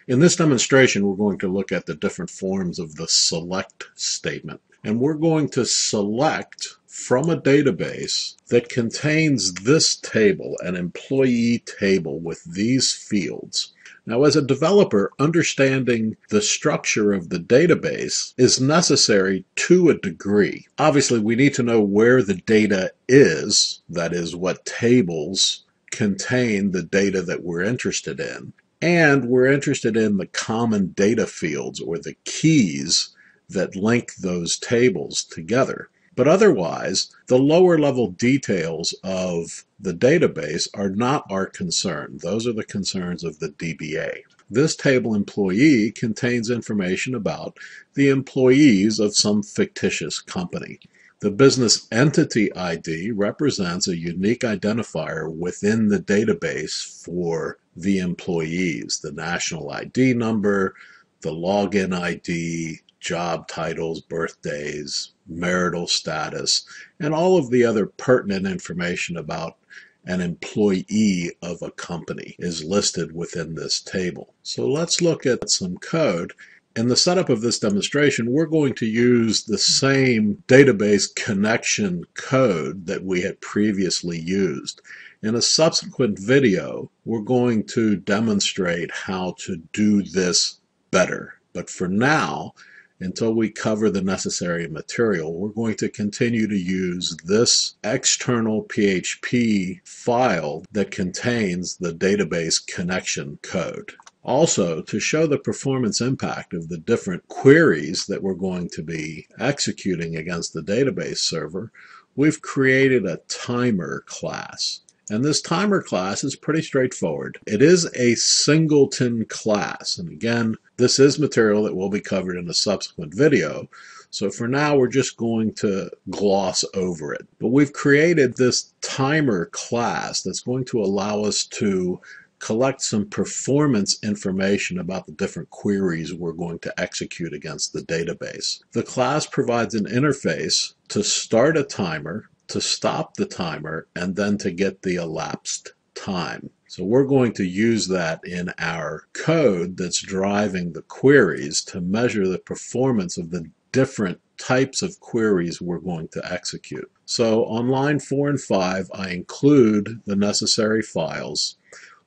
In this demonstration, we're going to look at the different forms of the select statement. And we're going to select from a database that contains this table, an employee table with these fields. Now, as a developer, understanding the structure of the database is necessary to a degree. Obviously, we need to know where the data is, that is, what tables contain the data that we're interested in. And we're interested in the common data fields or the keys that link those tables together. But otherwise, the lower level details of the database are not our concern. Those are the concerns of the DBA. This table employee contains information about the employees of some fictitious company. The business entity ID represents a unique identifier within the database for the employees, the national ID number, the login ID, job titles, birthdays, marital status, and all of the other pertinent information about an employee of a company is listed within this table. So let's look at some code. In the setup of this demonstration, we're going to use the same database connection code that we had previously used. In a subsequent video, we're going to demonstrate how to do this better. But for now, until we cover the necessary material, we're going to continue to use this external PHP file that contains the database connection code. Also, to show the performance impact of the different queries that we're going to be executing against the database server, we've created a timer class. And this timer class is pretty straightforward. It is a singleton class. And again, this is material that will be covered in a subsequent video. So for now, we're just going to gloss over it. But we've created this timer class that's going to allow us to collect some performance information about the different queries we're going to execute against the database. The class provides an interface to start a timer, to stop the timer, and then to get the elapsed time. So we're going to use that in our code that's driving the queries to measure the performance of the different types of queries we're going to execute. So on line 4 and 5, I include the necessary files.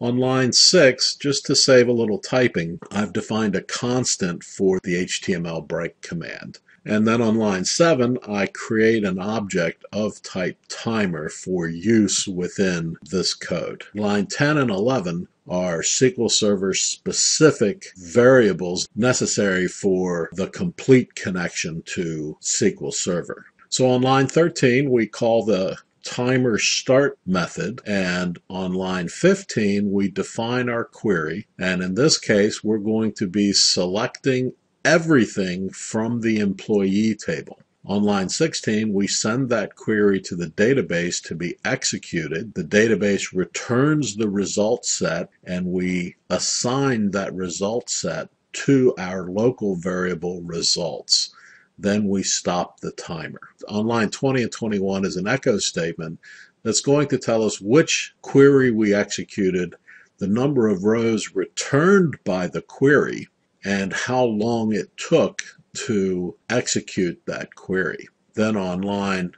On line 6, just to save a little typing, I've defined a constant for the HTML break command. And then on line 7, I create an object of type timer for use within this code. Line 10 and 11 are SQL Server specific variables necessary for the complete connection to SQL Server. So on line 13, we call the timer start method, and on line 15 we define our query, and in this case we're going to be selecting everything from the employee table. On line 16 we send that query to the database to be executed. The database returns the result set and we assign that result set to our local variable results. Then we stop the timer. On line 20 and 21 is an echo statement that's going to tell us which query we executed, the number of rows returned by the query, and how long it took to execute that query. Then on line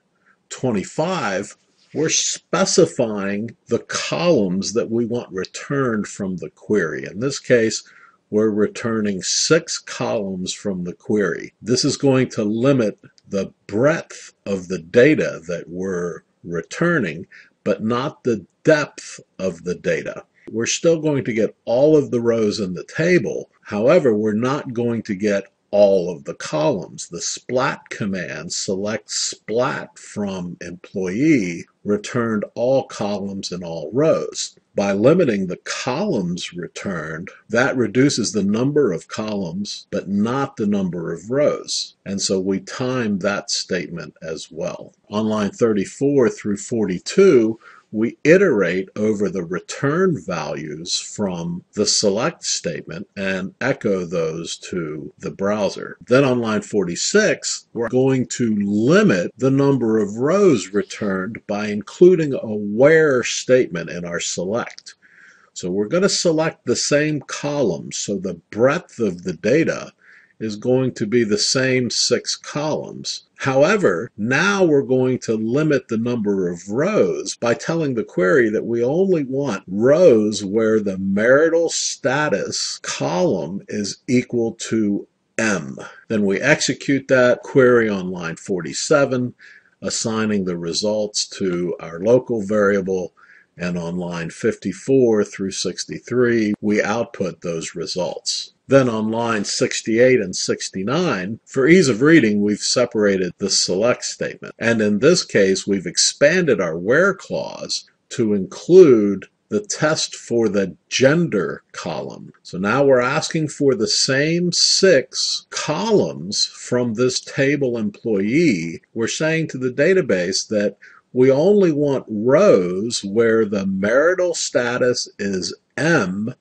25, we're specifying the columns that we want returned from the query. In this case, we're returning 6 columns from the query. This is going to limit the breadth of the data that we're returning, but not the depth of the data. We're still going to get all of the rows in the table. However, we're not going to get all of the columns. The splat command selects splat from employee, returned all columns and all rows. By limiting the columns returned, that reduces the number of columns, but not the number of rows. And so we time that statement as well. On line 34 through 42, we iterate over the return values from the select statement and echo those to the browser. Then on line 46, we're going to limit the number of rows returned by including a where statement in our select. So we're going to select the same columns, so the breadth of the data is going to be the same 6 columns. However, now we're going to limit the number of rows by telling the query that we only want rows where the marital status column is equal to M. Then we execute that query on line 47, assigning the results to our local variable, and on line 54 through 63, we output those results. Then on line 68 and 69, for ease of reading, we've separated the select statement. And in this case, we've expanded our where clause to include the test for the gender column. So now we're asking for the same 6 columns from this table employee. We're saying to the database that we only want rows where the marital status is M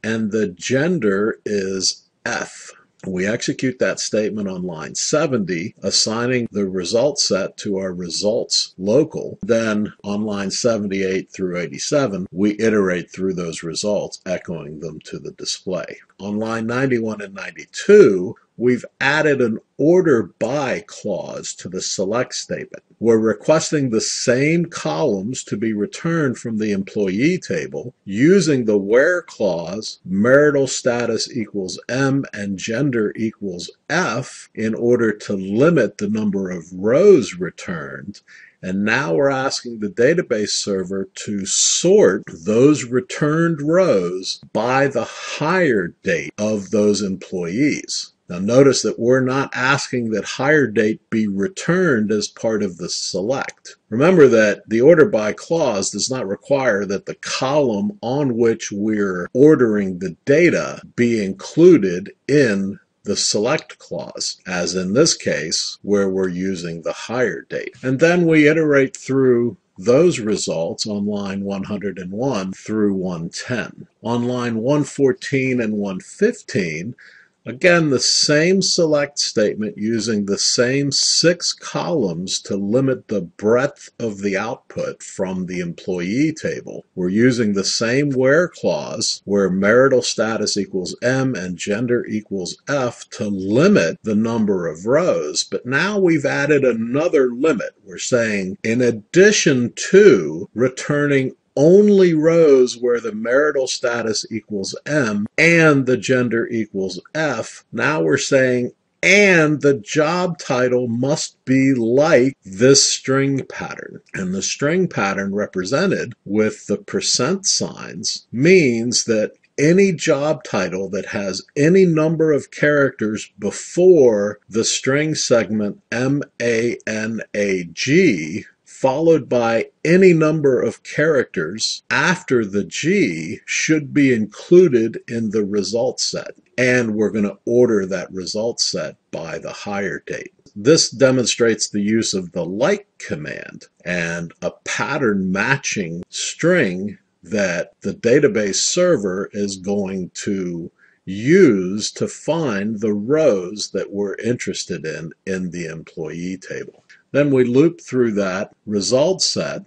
and the gender is F. We execute that statement on line 70, assigning the result set to our results local. Then on line 78 through 87, we iterate through those results, echoing them to the display. On line 91 and 92, we've added an order by clause to the select statement. We're requesting the same columns to be returned from the employee table using the where clause, marital status equals M and gender equals F, in order to limit the number of rows returned. And now we're asking the database server to sort those returned rows by the hire date of those employees. Now notice that we're not asking that hire date be returned as part of the select. Remember that the order by clause does not require that the column on which we're ordering the data be included in the select clause, as in this case where we're using the hire date. And then we iterate through those results on line 101 through 110. On line 114 and 115, again, the same select statement using the same 6 columns to limit the breadth of the output from the employee table. We're using the same where clause where marital status equals M and gender equals F to limit the number of rows. But now we've added another limit. We're saying in addition to returning only rows where the marital status equals M and the gender equals F, now we're saying and the job title must be like this string pattern. And the string pattern represented with the % signs means that any job title that has any number of characters before the string segment MANAG followed by any number of characters after the G should be included in the result set. And we're going to order that result set by the hire date. This demonstrates the use of the like command and a pattern matching string that the database server is going to use to find the rows that we're interested in the employee table. Then we loop through that result set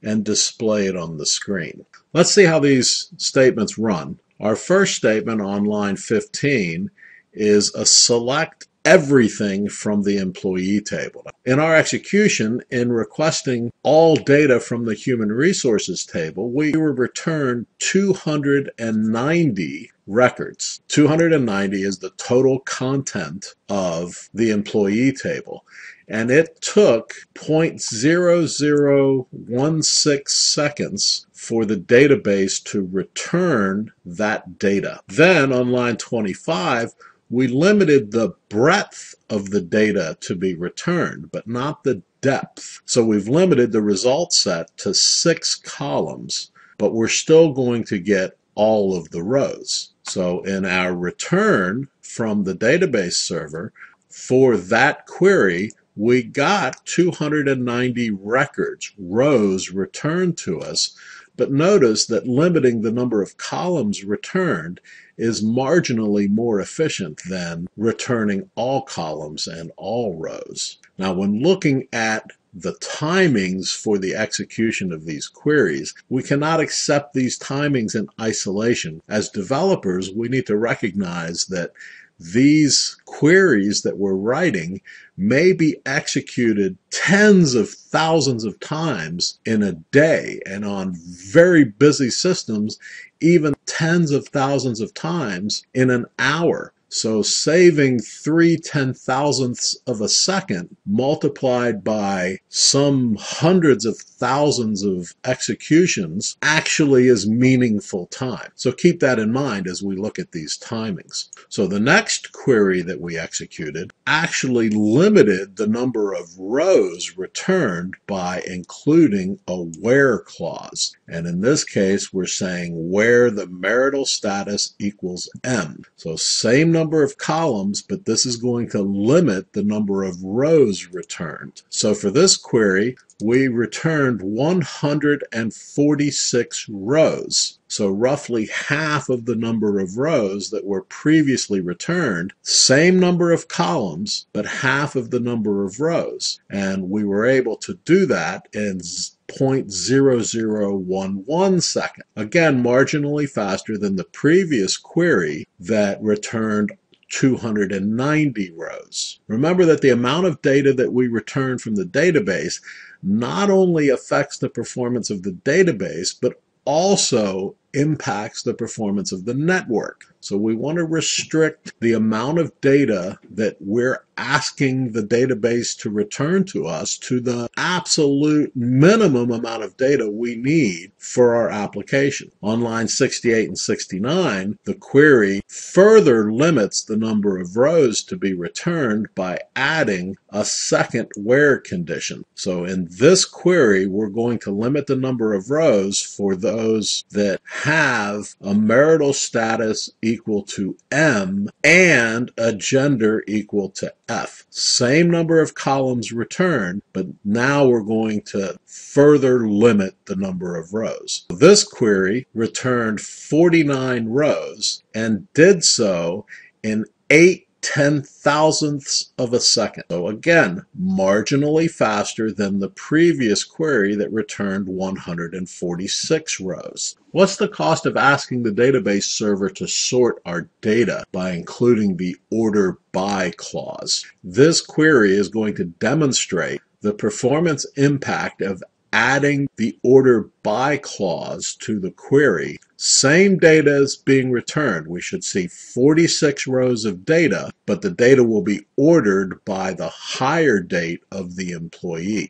and display it on the screen. Let's see how these statements run. Our first statement on line 15 is a select everything from the employee table. In our execution, in requesting all data from the human resources table, we were returned 290 records. 290 is the total content of the employee table. And it took 0.0016 seconds for the database to return that data. Then on line 25, we limited the breadth of the data to be returned, but not the depth. So we've limited the result set to 6 columns, but we're still going to get all of the rows. So in our return from the database server for that query, we got 290 records, rows returned to us, but notice that limiting the number of columns returned is marginally more efficient than returning all columns and all rows. Now, when looking at the timings for the execution of these queries, we cannot accept these timings in isolation. As developers, we need to recognize that these queries that we're writing may be executed tens of thousands of times in a day, and on very busy systems, even tens of thousands of times in an hour. So saving 3/10,000ths of a second multiplied by some hundreds of thousands of executions actually is meaningful time. So keep that in mind as we look at these timings. So the next query that we executed actually limited the number of rows returned by including a where clause. And in this case, we're saying where the marital status equals M. So same number of columns, but this is going to limit the number of rows returned. So for this query, we returned 146 rows. So roughly half of the number of rows that were previously returned, same number of columns, but half of the number of rows. And we were able to do that in 0.0011 second. Again, marginally faster than the previous query that returned 290 rows. Remember that the amount of data that we return from the database not only affects the performance of the database, but also impacts the performance of the network. So we want to restrict the amount of data that we're asking the database to return to us to the absolute minimum amount of data we need for our application. On line 68 and 69, the query further limits the number of rows to be returned by adding a second where condition. So in this query, we're going to limit the number of rows for those that have a marital status equal to M and a gender equal to F. Same number of columns returned, but now we're going to further limit the number of rows. This query returned 49 rows and did so in 8/10,000ths of a second. So again, marginally faster than the previous query that returned 146 rows. What's the cost of asking the database server to sort our data by including the order by clause? This query is going to demonstrate the performance impact of adding the order by clause to the query. Same data is being returned. We should see 46 rows of data, but the data will be ordered by the hire date of the employee.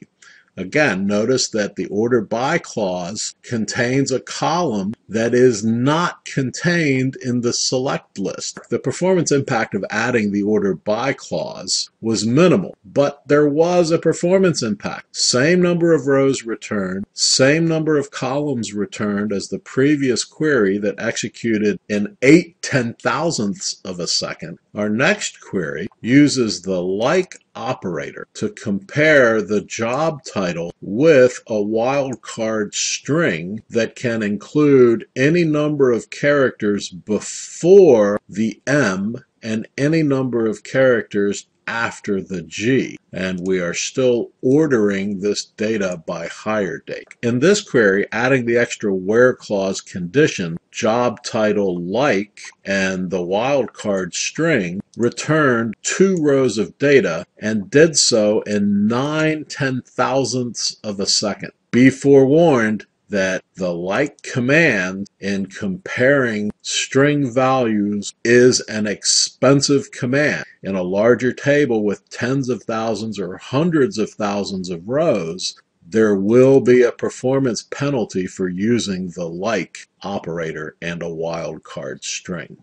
Again, notice that the order by clause contains a column that is not contained in the select list. The performance impact of adding the order by clause was minimal, but there was a performance impact. Same number of rows returned, same number of columns returned as the previous query that executed in 8/10,000ths of a second. Our next query uses the like operator to compare the job title with a wildcard string that can include any number of characters before the M and any number of characters after the G, and we are still ordering this data by hire date. In this query, adding the extra where clause condition, job title like, and the wildcard string returned 2 rows of data and did so in 9/10,000ths of a second. Be forewarned that the like command in comparing string values is an expensive command. In a larger table with tens of thousands or hundreds of thousands of rows, there will be a performance penalty for using the like operator and a wildcard string.